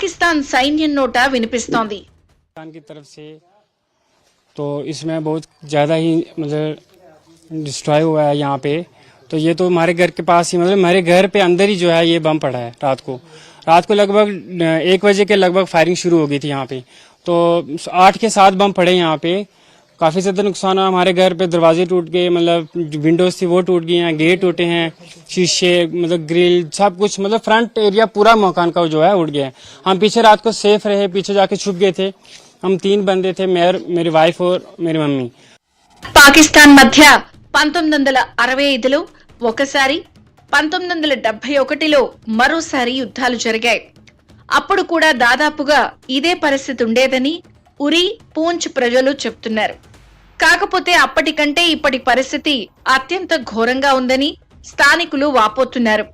పాకిస్తాన్ సైన్యం నోట వినిపిస్తోంది। की तरफ से तो इसमें बहुत ज़्यादा ही मतलब डिस्ट्रॉय हुआ है यहाँ पे। तो ये तो हमारे घर के पास ही मतलब हमारे घर पे अंदर ही जो है ये बम पड़ा है। रात को लगभग 1 बजे के लगभग फायरिंग शुरू हो गई थी यहाँ पे। तो 8 के 7 बम पड़े यहाँ पे। काफ़ी ज़्यादा नुकसान हुआ हमारे घर पे। दरवाजे टूट गए, मतलब विंडोज़ थी वो टूट गई हैं, गेट टूटे हैं, शीशे मतलब ग्रिल सब कुछ, मतलब फ्रंट एरिया पूरा मकान का जो है उड़ गया है। हम पीछे रात को सेफ रहे, पीछे जाके छुप गए थे। हम 3 बंदे थे, मैं, मेरी वाइफ और मेरी मम्मी। పాకిస్తాన్ మధ్య 1965లో ఒకసారి, 1971లో మరోసారి యుద్ధాలు జరిగాయి। అప్పుడు కూడా దాదాపుగా ఇదే పరిస్థితి ఉండేదని ఉరి, పూంచ్ ప్రజలు చెప్తున్నారు। కాకపోతే అప్పటికంటే ఇప్పటి పరిస్థితి అత్యంత ఘోరంగా ఉందని స్థానికులు వాపోతున్నారు।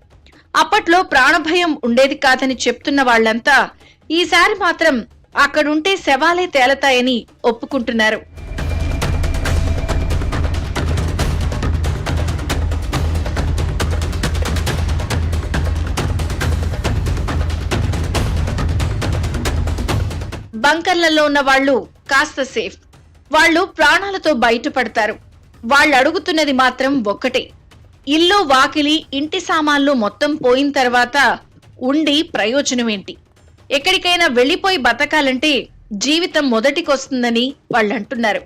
అప్పట్లో ప్రాణభయం ఉండేది కాదని చెప్తున్న వాళ్లంతా ఈసారి మాత్రం అక్కడుంటే శవాలే తేలతాయని ఒప్పుకుంటున్నారు। బంకర్లలో ఉన్న వాళ్ళు కాస్త సేఫ్, వాళ్ళు ప్రాణాలతో బయటపడతారు। వాళ్ళు అడుగుతున్నది మాత్రం ఒక్కటే, ఇల్లు వాకిలి ఇంటి సామాన్లు మొత్తం పోయిన తర్వాత ఉండి ప్రయోజనమేంటి? ఎక్కడికైనా వెళ్లిపోయి బతకాలంటే జీవితం మొదటికొస్తుందని వాళ్ళు అంటున్నారు।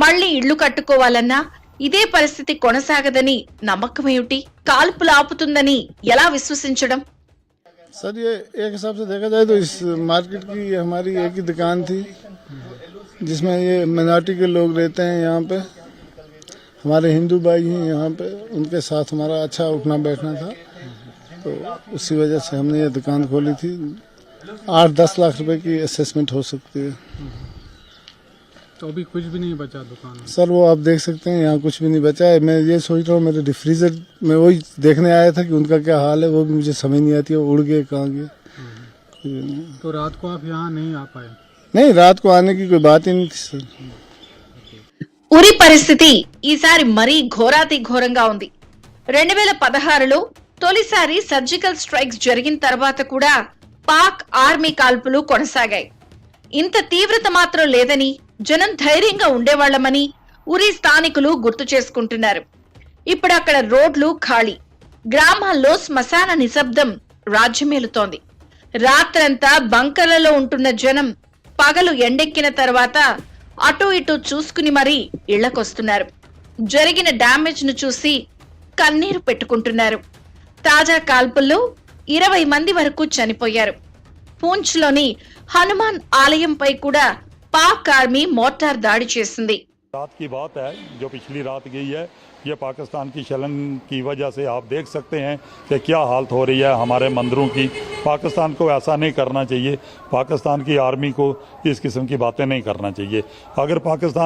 మళ్లీ ఇళ్లు కట్టుకోవాలన్నా ఇదే పరిస్థితి కొనసాగదని నమ్మకమేమిటి? కాల్పులు ఆపుతుందని ఎలా విశ్వసించడం? सर ये एक हिसाब से देखा जाए तो इस मार्केट की हमारी एक ही दुकान थी जिसमें ये मिनॉरिटी के लोग रहते हैं। यहाँ पे हमारे हिंदू भाई हैं यहाँ पे, उनके साथ हमारा अच्छा उठना बैठना था। तो उसी वजह से हमने ये दुकान खोली थी। 8-10 लाख रुपए की असेसमेंट हो सकती है। तो अभी कुछ भी नहीं बचा दुकान में? सर वो आप देख सकते हैं, यहाँ कुछ भी नहीं बचा है। मैं ये सोच रहा हूँ, मेरे डिफ्रीजर में वही देखने आया था कि उनका क्या हाल है, वो भी मुझे समझ नहीं आती है, उड़ गए कहाँ गए। तो रात को आप यहाँ नहीं आ पाए? नहीं, रात को आने की कोई बात ही नहीं थी सर। ఉరి పరిస్థితి ఈసారి మరీ ఘోరాతి ఘోరంగా ఉంది। 2016లో తొలిసారి సర్జికల్ స్ట్రైక్స్ జరిగిన తర్వాత కూడా పాక్ ఆర్మీ కాల్పులు కొనసాగాయి। ఇంత తీవ్రత మాత్రం లేదని, జనం ధైర్యంగా ఉండేవాళ్లమని ఉరి స్థానికులు గుర్తు చేసుకుంటున్నారు। ఇప్పుడు అక్కడ రోడ్లు ఖాళీ, గ్రామాల్లో శ్మశాన నిశ్శబ్దం రాజ్యమేలుతోంది। రాత్రంతా బంకర్లలో ఉంటున్న జనం పగలు ఎండెక్కిన తర్వాత అటు ఇటు చూసుకుని మరీ ఇళ్లకొస్తున్నారు। జరిగిన డ్యామేజ్ ను చూసి కన్నీరు పెట్టుకుంటున్నారు। తాజా కాల్పుల్లో 20 మంది వరకు చనిపోయారు। పూంచ్ లోని హనుమాన్ ఆలయంపై కూడా పాక్ ఆర్మీ మోటార్ దాడి చేసింది। रात की बात है जो पिछली रात गई है, ये पाकिस्तान की शलन की वजह से आप देख सकते हैं कि क्या हालत हो रही है हमारे मंदिरों की। पाकिस्तान को ऐसा नहीं करना चाहिए, पाकिस्तान की आर्मी को इस किस्म की बातें नहीं करना चाहिए। अगर पाकिस्तान